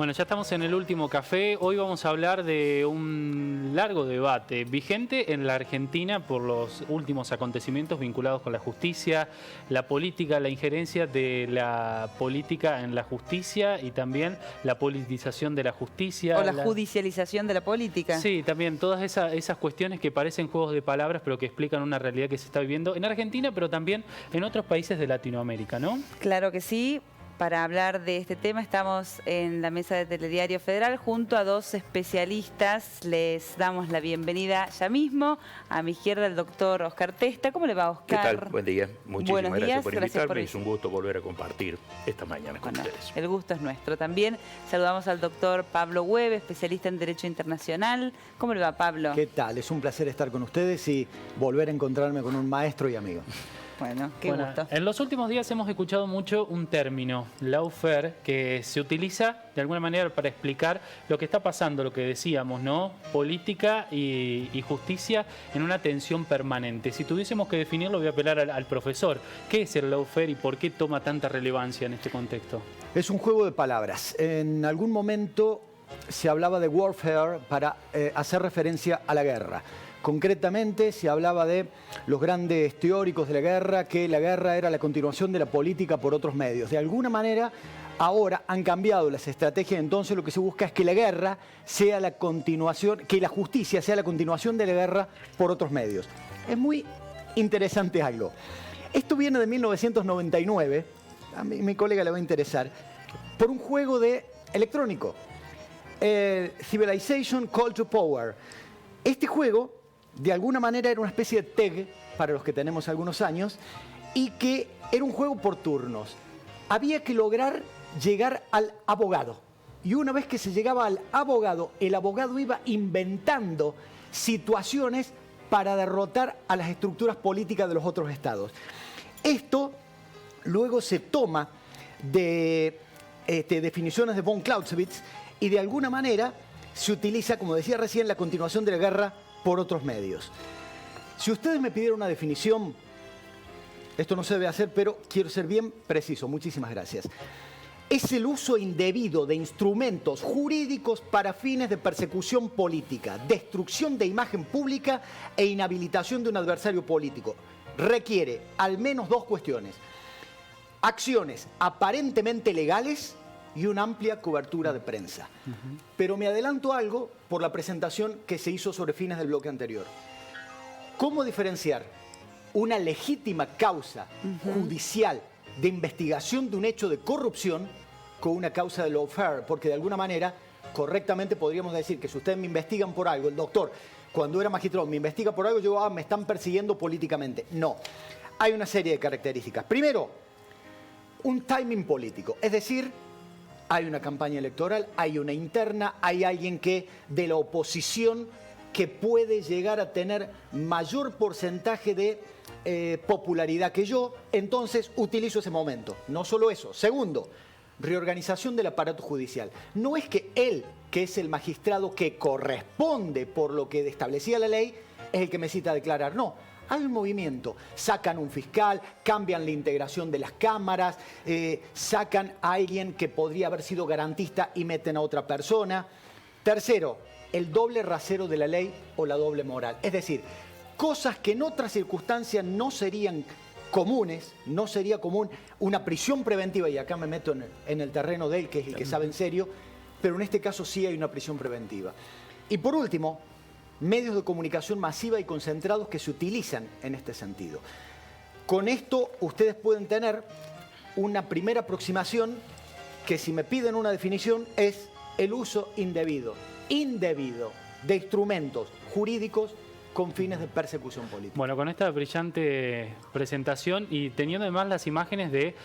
Bueno, ya estamos en el último café. Hoy vamos a hablar de un largo debate vigente en la Argentina por los últimos acontecimientos vinculados con la justicia, la política, la injerencia de la política en la justicia y también la politización de la justicia. O la judicialización de la política. Sí, también todas esas cuestiones que parecen juegos de palabras, pero que explican una realidad que se está viviendo en Argentina, pero también en otros países de Latinoamérica, ¿no? Claro que sí. Para hablar de este tema estamos en la mesa de Telediario Federal junto a dos especialistas. Les damos la bienvenida ya mismo. A mi izquierda el doctor Oscar Testa. ¿Cómo le va, Oscar? ¿Qué tal? Buen día. Muchísimas gracias por invitarme. Es un gusto volver a compartir esta mañana con ustedes. El gusto es nuestro también. Saludamos al doctor Pablo Hueve, especialista en Derecho Internacional. ¿Cómo le va, Pablo? ¿Qué tal? Es un placer estar con ustedes y volver a encontrarme con un maestro y amigo. Bueno, qué gusto. En los últimos días hemos escuchado mucho un término, lawfare, que se utiliza de alguna manera para explicar lo que está pasando, lo que decíamos, ¿no? Política y justicia en una tensión permanente. Si tuviésemos que definirlo, voy a apelar al profesor. ¿Qué es el lawfare y por qué toma tanta relevancia en este contexto? Es un juego de palabras. En algún momento se hablaba de warfare para hacer referencia a la guerra. Concretamente se hablaba de los grandes teóricos de la guerra, que la guerra era la continuación de la política por otros medios. De alguna manera, ahora han cambiado las estrategias, entonces lo que se busca es que la guerra sea la continuación, que la justicia sea la continuación de la guerra por otros medios. Es muy interesante algo. Esto viene de 1999, a mi colega le va a interesar, por un juego electrónico, Civilization Call to Power. Este juego, de alguna manera, era una especie de TEG, para los que tenemos algunos años, y que era un juego por turnos. Había que lograr llegar al abogado. Y una vez que se llegaba al abogado, el abogado iba inventando situaciones para derrotar a las estructuras políticas de los otros estados. Esto luego se toma de definiciones de von Clausewitz y de alguna manera se utiliza, como decía recién, la continuación de la guerra por otros medios. Si ustedes me pidieran una definición, esto no se debe hacer, pero quiero ser bien preciso, muchísimas gracias. Es el uso indebido de instrumentos jurídicos para fines de persecución política, destrucción de imagen pública e inhabilitación de un adversario político. Requiere al menos dos cuestiones: acciones aparentemente legales y una amplia cobertura de prensa. Pero me adelanto algo por la presentación que se hizo sobre fines del bloque anterior. ¿Cómo diferenciar una legítima causa judicial de investigación de un hecho de corrupción con una causa de lawfare? Porque de alguna manera, correctamente podríamos decir que si ustedes me investigan por algo, el doctor, cuando era magistrado, me investiga por algo, yo, me están persiguiendo políticamente. No. Hay una serie de características. Primero, un timing político, es decir, hay una campaña electoral, hay una interna, hay alguien que de la oposición que puede llegar a tener mayor porcentaje de popularidad que yo, entonces utilizo ese momento. No solo eso. Segundo, reorganización del aparato judicial. No es que él, que es el magistrado que corresponde por lo que establecía la ley, es el que me cita a declarar. No. Hay un movimiento, sacan un fiscal, cambian la integración de las cámaras, sacan a alguien que podría haber sido garantista y meten a otra persona. Tercero, el doble rasero de la ley o la doble moral. Es decir, cosas que en otras circunstancias no serían comunes, no sería común una prisión preventiva, y acá me meto en el terreno de él, que es el que sabe en serio, pero en este caso sí hay una prisión preventiva. Y por último, medios de comunicación masiva y concentrados que se utilizan en este sentido. Con esto ustedes pueden tener una primera aproximación que, si me piden una definición, es el uso indebido de instrumentos jurídicos con fines de persecución política. Bueno, con esta brillante presentación y teniendo además las imágenes de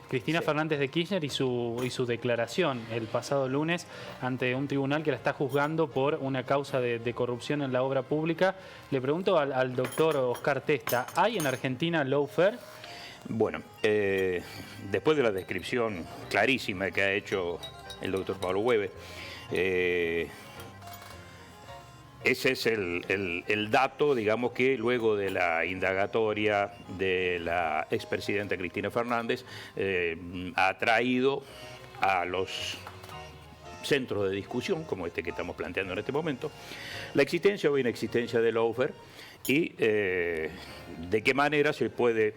Cristina Fernández de Kirchner y su declaración el pasado lunes ante un tribunal que la está juzgando por una causa de corrupción en la obra pública, le pregunto al doctor Oscar Testa, ¿hay en Argentina lawfare? Bueno, después de la descripción clarísima que ha hecho el doctor Pablo Hueve, ese es el dato, digamos, que luego de la indagatoria de la expresidenta Cristina Fernández ha traído a los centros de discusión, como este que estamos planteando en este momento, la existencia o inexistencia del lawfare y de qué manera se puede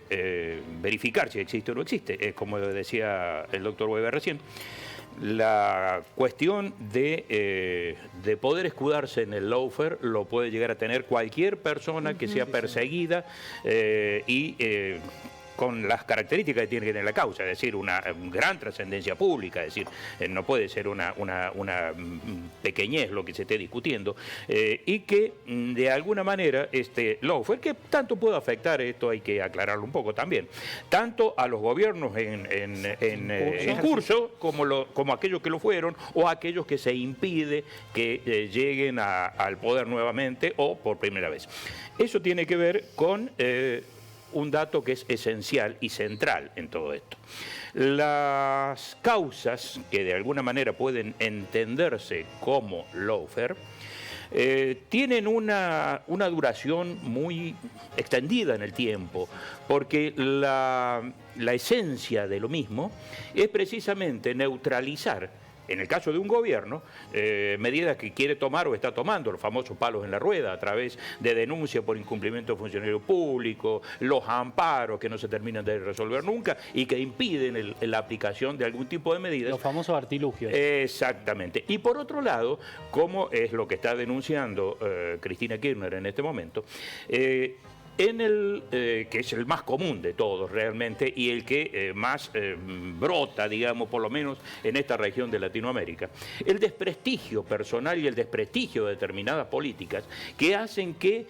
verificar si existe o no existe. Como decía el doctor Weber recién, la cuestión de poder escudarse en el lawfare lo puede llegar a tener cualquier persona que sea perseguida y con las características que tiene que tener la causa, es decir, una gran trascendencia pública, es decir, no puede ser una pequeñez lo que se esté discutiendo, y que de alguna manera este lawfare, que tanto puede afectar, esto hay que aclararlo un poco también, tanto a los gobiernos en curso como aquellos que lo fueron, o aquellos que se impide que lleguen al poder nuevamente o por primera vez. Eso tiene que ver con un dato que es esencial y central en todo esto. Las causas que de alguna manera pueden entenderse como lawfare tienen una duración muy extendida en el tiempo, porque la esencia de lo mismo es precisamente neutralizar, en el caso de un gobierno, medidas que quiere tomar o está tomando, los famosos palos en la rueda, a través de denuncia por incumplimiento de funcionario público, los amparos que no se terminan de resolver nunca y que impiden la aplicación de algún tipo de medidas. Los famosos artilugios. Exactamente. Y por otro lado, como es lo que está denunciando Cristina Kirchner en este momento, que es el más común de todos realmente y el que más brota, digamos, por lo menos en esta región de Latinoamérica, el desprestigio personal y el desprestigio de determinadas políticas que hacen que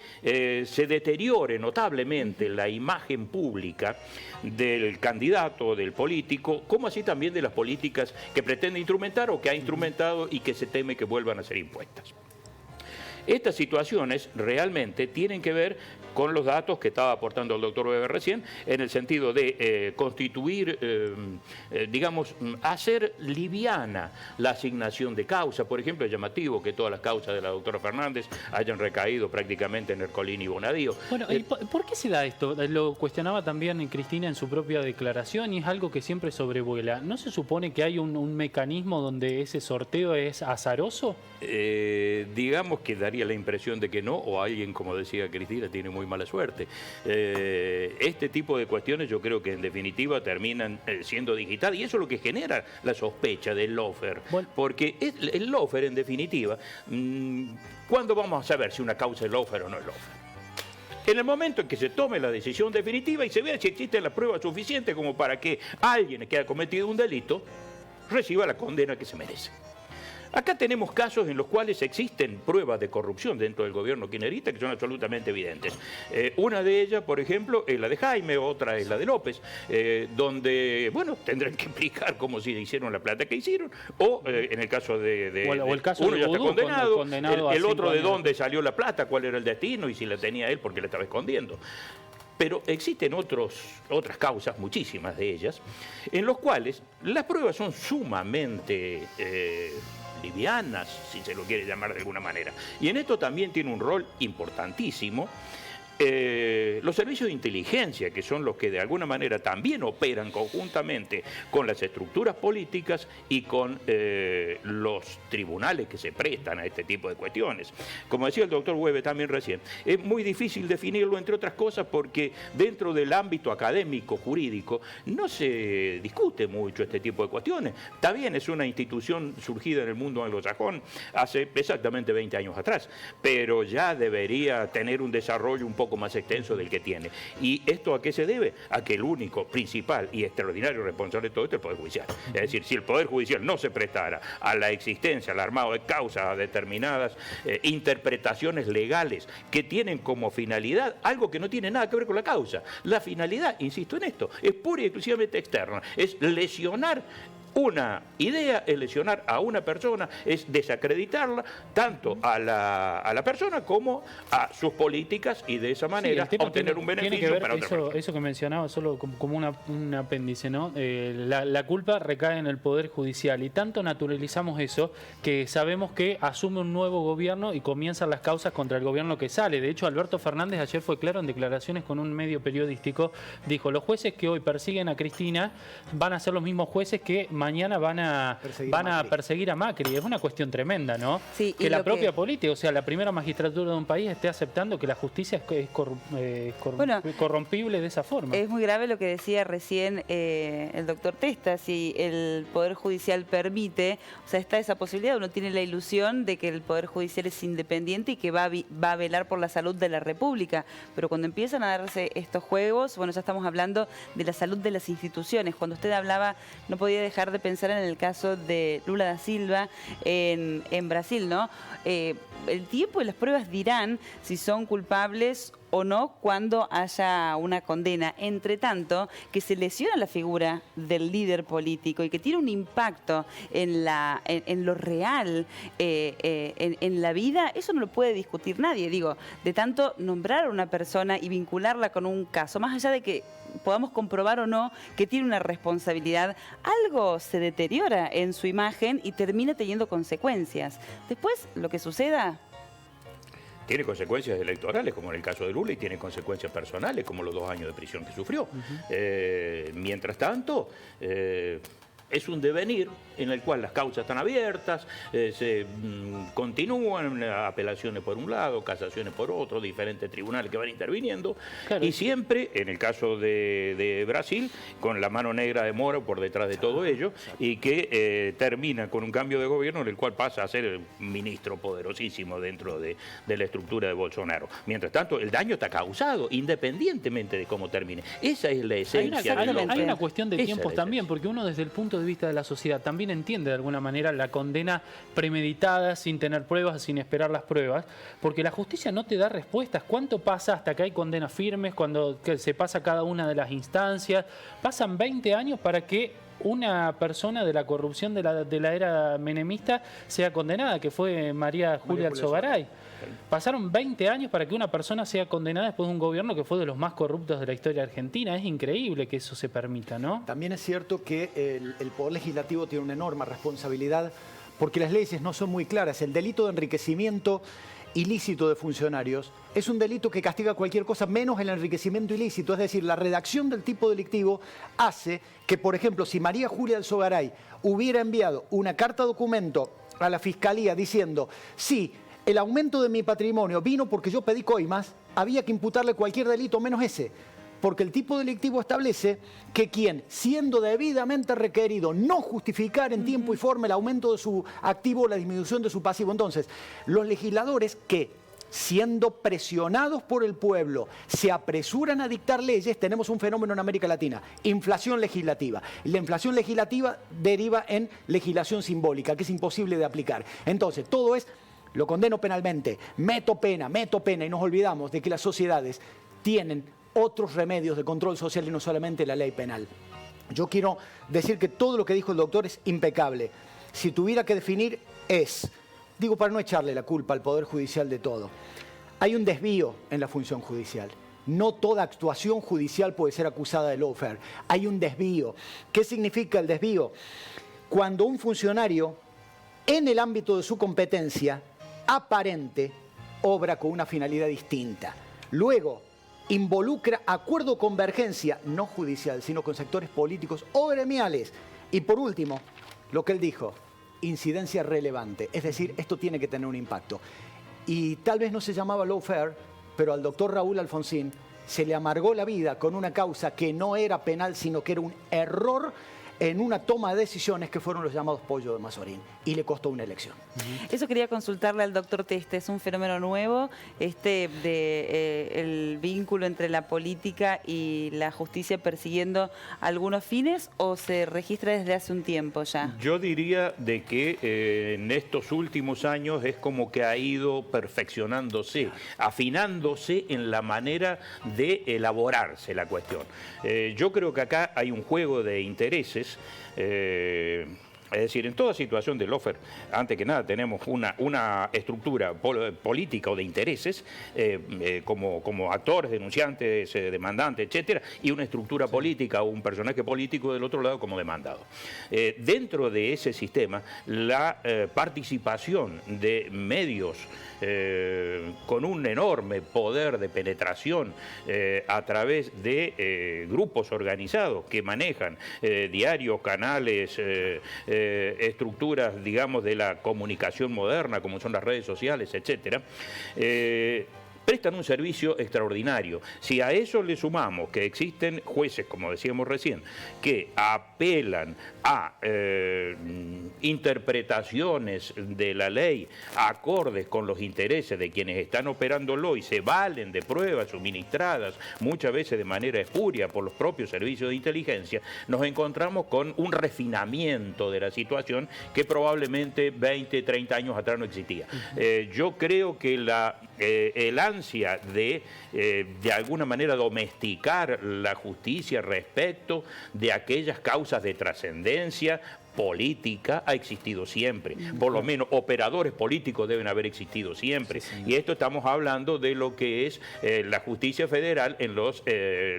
se deteriore notablemente la imagen pública del candidato, del político, como así también de las políticas que pretende instrumentar o que ha instrumentado y que se teme que vuelvan a ser impuestas. Estas situaciones realmente tienen que ver con los datos que estaba aportando el doctor Weber recién, en el sentido de constituir, digamos, hacer liviana la asignación de causa. Por ejemplo, es llamativo que todas las causas de la doctora Fernández hayan recaído prácticamente en Ercolini y Bonadío. Bueno, ¿por qué se da esto? Lo cuestionaba también Cristina en su propia declaración y es algo que siempre sobrevuela. ¿No se supone que hay un mecanismo donde ese sorteo es azaroso? Digamos que daría la impresión de que no, o alguien, como decía Cristina, tiene muy mala suerte. Este tipo de cuestiones yo creo que en definitiva terminan siendo digitadas y eso es lo que genera la sospecha del lawfare. Bueno, porque el lawfare en definitiva, ¿cuándo vamos a saber si una causa es lawfare o no es lawfare? En el momento en que se tome la decisión definitiva y se vea si existe la prueba suficiente como para que alguien que ha cometido un delito reciba la condena que se merece. Acá tenemos casos en los cuales existen pruebas de corrupción dentro del gobierno kirchnerista que son absolutamente evidentes. Una de ellas, por ejemplo, es la de Jaime, otra es la de López, donde, bueno, tendrán que explicar cómo se hicieron la plata que hicieron, o en el caso o el caso uno de ya está condenado, el otro de años. dónde salió la plata, cuál era el destino y si la tenía él porque la estaba escondiendo. Pero existen otras causas, muchísimas de ellas, en los cuales las pruebas son sumamente livianas, si se lo quiere llamar de alguna manera. Y en esto también tiene un rol importantísimo los servicios de inteligencia, que son los que de alguna manera también operan conjuntamente con las estructuras políticas y con los tribunales que se prestan a este tipo de cuestiones. Como decía el doctor Weber también recién, es muy difícil definirlo, entre otras cosas, porque dentro del ámbito académico, jurídico, no se discute mucho este tipo de cuestiones. Está bien, es una institución surgida en el mundo anglosajón hace exactamente 20 años atrás, pero ya debería tener un desarrollo un poco más extenso del que tiene. ¿Y esto a qué se debe? A que el único, principal y extraordinario responsable de todo esto es el Poder Judicial. Es decir, si el Poder Judicial no se prestara a la existencia, al armado de causas, a determinadas interpretaciones legales que tienen como finalidad algo que no tiene nada que ver con la causa. La finalidad, insisto en esto, es pura y exclusivamente externa, es lesionar una idea, es lesionar a una persona, es desacreditarla tanto a la persona como a sus políticas y de esa manera obtener un beneficio para otra persona. Eso que mencionaba solo como un apéndice, ¿no? La culpa recae en el Poder Judicial y tanto naturalizamos eso que sabemos que asume un nuevo gobierno y comienzan las causas contra el gobierno que sale. De hecho, Alberto Fernández ayer fue claro en declaraciones con un medio periodístico, dijo, los jueces que hoy persiguen a Cristina van a ser los mismos jueces que mañana van a perseguir a Macri. Es una cuestión tremenda, ¿no? Sí, que la propia política, o sea, la primera magistratura de un país esté aceptando que la justicia es corrompible de esa forma. Es muy grave lo que decía recién el doctor Testa. Si el Poder Judicial permite, o sea, está esa posibilidad, uno tiene la ilusión de que el Poder Judicial es independiente y que va a velar por la salud de la República, pero cuando empiezan a darse estos juegos, bueno, ya estamos hablando de la salud de las instituciones. Cuando usted hablaba, no podía dejar de pensar en el caso de Lula da Silva en Brasil, ¿no? El tiempo y las pruebas dirán si son culpables o no cuando haya una condena. Entre tanto, que se lesiona la figura del líder político y que tiene un impacto en lo real, en la vida, eso no lo puede discutir nadie. Digo, de tanto nombrar a una persona y vincularla con un caso, más allá de que podamos comprobar o no que tiene una responsabilidad, algo se deteriora en su imagen y termina teniendo consecuencias. Después, lo que suceda... Tiene consecuencias electorales, como en el caso de Lula, y tiene consecuencias personales, como los 2 años de prisión que sufrió. Mientras tanto, es un devenir en el cual las causas están abiertas, se continúan apelaciones por un lado, casaciones por otro, diferentes tribunales que van interviniendo, claro. Y siempre, en el caso de Brasil, con la mano negra de Moro por detrás de todo ello, y que termina con un cambio de gobierno en el cual pasa a ser el ministro poderosísimo dentro de la estructura de Bolsonaro. Mientras tanto, el daño está causado, independientemente de cómo termine. Esa es la esencia. Hay una cuestión de tiempos también, porque uno desde el punto de vista de la sociedad también entiende de alguna manera la condena premeditada, sin tener pruebas, sin esperar las pruebas, porque la justicia no te da respuestas. ¿Cuánto pasa hasta que hay condenas firmes, cuando se pasa cada una de las instancias? Pasan 20 años para que una persona de la corrupción de la era menemista sea condenada, que fue María Julia Alzogaray. Pasaron 20 años para que una persona sea condenada después de un gobierno que fue de los más corruptos de la historia argentina. Es increíble que eso se permita, ¿no? También es cierto que el Poder Legislativo tiene una enorme responsabilidad porque las leyes no son muy claras. El delito de enriquecimiento ilícito de funcionarios es un delito que castiga cualquier cosa menos el enriquecimiento ilícito. Es decir, la redacción del tipo delictivo hace que, por ejemplo, si María Julia Alzogaray hubiera enviado una carta documento a la Fiscalía diciendo sí, el aumento de mi patrimonio vino porque yo pedí coimas, había que imputarle cualquier delito menos ese. Porque el tipo delictivo establece que quien, siendo debidamente requerido, no justificar en tiempo y forma el aumento de su activo o la disminución de su pasivo. Entonces, los legisladores que, siendo presionados por el pueblo, se apresuran a dictar leyes, tenemos un fenómeno en América Latina, inflación legislativa. La inflación legislativa deriva en legislación simbólica, que es imposible de aplicar. Entonces, todo es... Lo condeno penalmente, meto pena, y nos olvidamos de que las sociedades tienen otros remedios de control social y no solamente la ley penal. Yo quiero decir que todo lo que dijo el doctor es impecable. Si tuviera que definir digo para no echarle la culpa al Poder Judicial de todo, hay un desvío en la función judicial. No toda actuación judicial puede ser acusada de lawfare. Hay un desvío. ¿Qué significa el desvío? Cuando un funcionario, en el ámbito de su competencia aparente, obra con una finalidad distinta. Luego, involucra acuerdo o convergencia, no judicial, sino con sectores políticos o gremiales. Y por último, lo que él dijo, incidencia relevante. Es decir, esto tiene que tener un impacto. Y tal vez no se llamaba lawfare, pero al doctor Raúl Alfonsín se le amargó la vida con una causa que no era penal, sino que era un error en una toma de decisiones que fueron los llamados pollo de Mazorín, y le costó una elección. Eso quería consultarle al doctor Testa. ¿Es un fenómeno nuevo el vínculo entre la política y la justicia persiguiendo algunos fines, o se registra desde hace un tiempo ya? Yo diría de que en estos últimos años es como que ha ido perfeccionándose, afinándose en la manera de elaborarse la cuestión. Yo creo que acá hay un juego de intereses Es decir, en toda situación de lawfare, antes que nada tenemos una estructura política o de intereses como actores, denunciantes, demandantes, etcétera, y una estructura política o un personaje político del otro lado como demandado. Dentro de ese sistema, la participación de medios con un enorme poder de penetración a través de grupos organizados que manejan diarios, canales, estructuras, digamos, de la comunicación moderna, como son las redes sociales, etcétera, prestan un servicio extraordinario. Si a eso le sumamos que existen jueces, como decíamos recién, que apelan a interpretaciones de la ley acordes con los intereses de quienes están operándolo y se valen de pruebas suministradas muchas veces de manera espuria por los propios servicios de inteligencia, nos encontramos con un refinamiento de la situación que probablemente 20, 30 años atrás no existía. Yo creo que el ansia de alguna manera domesticar la justicia respecto de aquellas causas de trascendencia política ha existido siempre. Por lo menos operadores políticos deben haber existido siempre. Sí, y esto estamos hablando de lo que es la justicia federal en los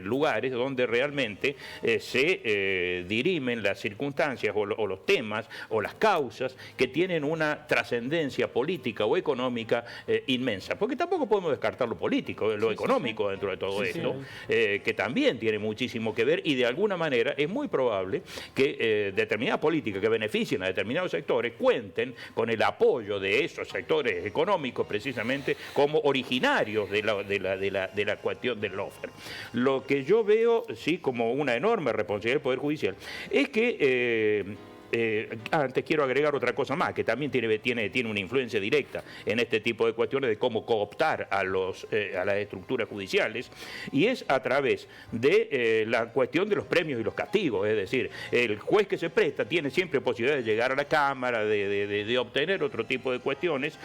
lugares donde realmente se dirimen las circunstancias o los temas o las causas que tienen una trascendencia política o económica inmensa. Porque tampoco podemos descartar lo político, lo económico dentro de todo esto, que también tiene muchísimo que ver y de alguna manera es muy probable que determinadas políticas que beneficien a determinados sectores cuenten con el apoyo de esos sectores económicos precisamente como originarios de la cuestión del lawfare. Lo que yo veo sí como una enorme responsabilidad del Poder Judicial es que antes quiero agregar otra cosa más, que también tiene una influencia directa en este tipo de cuestiones de cómo cooptar a las estructuras judiciales, y es a través de la cuestión de los premios y los castigos. Es decir, el juez que se presta tiene siempre posibilidad de llegar a la Cámara, de obtener otro tipo de cuestiones,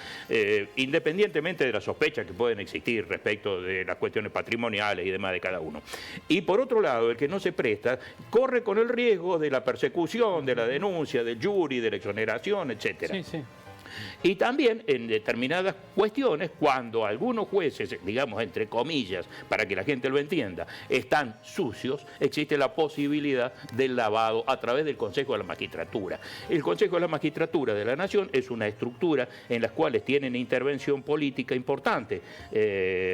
independientemente de las sospechas que pueden existir respecto de las cuestiones patrimoniales y demás de cada uno. Y por otro lado, el que no se presta corre con el riesgo de la persecución, de la denuncia, del jury, de la exoneración, etcétera. Sí, sí. Y también en determinadas cuestiones, cuando algunos jueces, digamos entre comillas, para que la gente lo entienda, están sucios, existe la posibilidad del lavado a través del Consejo de la Magistratura. El Consejo de la Magistratura de la Nación es una estructura en la cual tienen intervención política importante,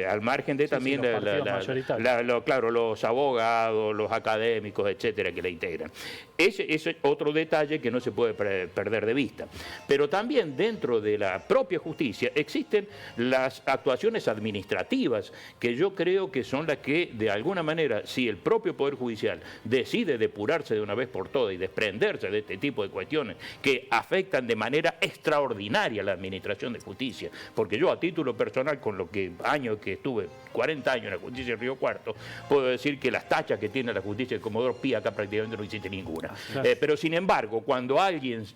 al margen de también claro, los abogados, los académicos, etcétera, que la integran. Ese es otro detalle que no se puede perder de vista. Pero también dentro de la propia justicia existen las actuaciones administrativas, que yo creo que son las que, de alguna manera, si el propio Poder Judicial decide depurarse de una vez por todas y desprenderse de este tipo de cuestiones que afectan de manera extraordinaria la administración de justicia, porque yo a título personal, con lo que años que estuve, 40 años en la justicia de Río Cuarto, puedo decir que las tachas que tiene la justicia de Comodoro Pi acá prácticamente no existe ninguna. Pero sin embargo, cuando alguien,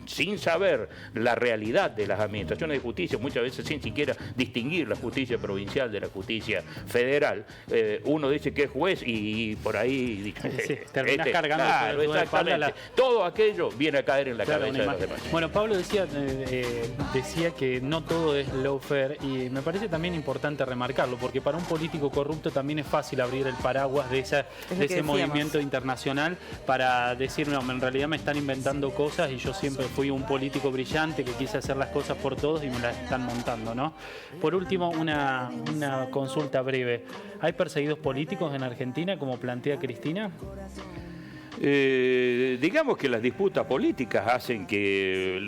sin saber la realidad de las administraciones de justicia, muchas veces sin siquiera distinguir la justicia provincial de la justicia federal, uno dice que es juez y por ahí terminas cargando la espalda. Todo aquello viene a caer en la cabeza de los demás. Bueno, Pablo decía que no todo es lawfare, y me parece también importante remarcarlo, porque para un político corrupto también es fácil abrir el paraguas de ese movimiento internacional para decir, no, en realidad me están inventando cosas y yo siempre fui un político brillante que quise hacer las cosas por todos y me las están montando, ¿no? Por último, una consulta breve. ¿Hay perseguidos políticos en Argentina, como plantea Cristina? Digamos que las disputas políticas hacen que,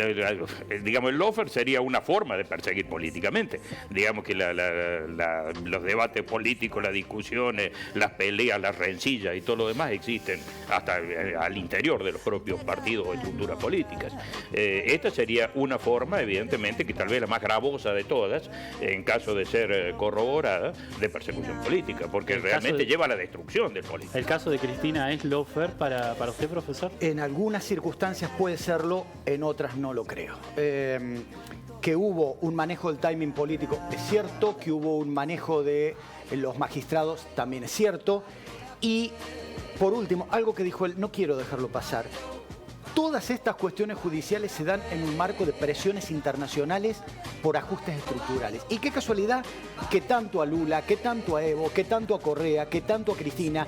digamos, el lawfare sería una forma de perseguir políticamente. Digamos que los debates políticos, las discusiones, las peleas, las rencillas y todo lo demás existen hasta al interior de los propios partidos o estructuras políticas. Esta sería una forma, evidentemente, que tal vez la más gravosa de todas, en caso de ser corroborada, de persecución política, porque realmente lleva a la destrucción del político. ¿El caso de Cristina es lawfare para usted, profesor? En algunas circunstancias puede serlo, en otras no lo creo. Que hubo un manejo del timing político es cierto, que hubo un manejo de los magistrados también es cierto. Y por último, algo que dijo él, no quiero dejarlo pasar. Todas estas cuestiones judiciales se dan en un marco de presiones internacionales por ajustes estructurales. Y qué casualidad que tanto a Lula, que tanto a Evo, que tanto a Correa, que tanto a Cristina,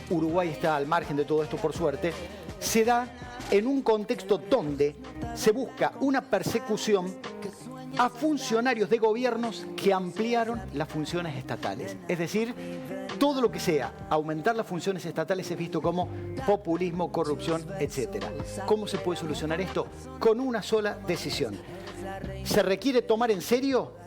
Uruguay está al margen de todo esto por suerte, se da en un contexto donde se busca una persecución a funcionarios de gobiernos que ampliaron las funciones estatales. Es decir, todo lo que sea aumentar las funciones estatales es visto como populismo, corrupción, etc. ¿Cómo se puede solucionar esto? Con una sola decisión. Se requiere tomar en serio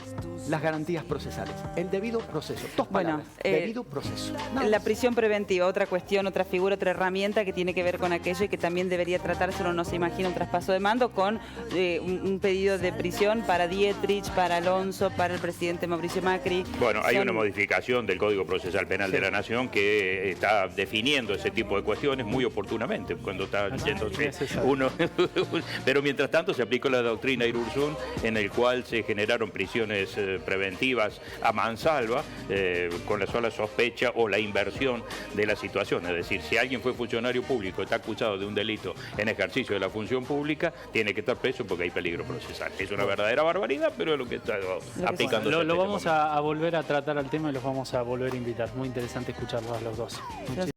las garantías procesales, el debido proceso. Dos palabras, debido proceso. La prisión preventiva, otra cuestión, otra figura, otra herramienta que tiene que ver con aquello y que también debería tratarse, uno no se imagina un traspaso de mando con un pedido de prisión para Dietrich, para Alonso, para el presidente Mauricio Macri. Bueno, hay una modificación del Código Procesal Penal de la Nación que está definiendo ese tipo de cuestiones muy oportunamente, cuando está yéndose uno. Pero mientras tanto se aplicó la doctrina Irurzun, en el cual se generaron prisiones preventivas a mansalva con la sola sospecha o la inversión de la situación. Es decir, si alguien fue funcionario público, está acusado de un delito en ejercicio de la función pública, tiene que estar preso porque hay peligro procesal. Es una verdadera barbaridad, pero es lo que está aplicando. Lo vamos a volver a tratar al tema y los vamos a volver a invitar. Muy interesante escucharlos a los dos.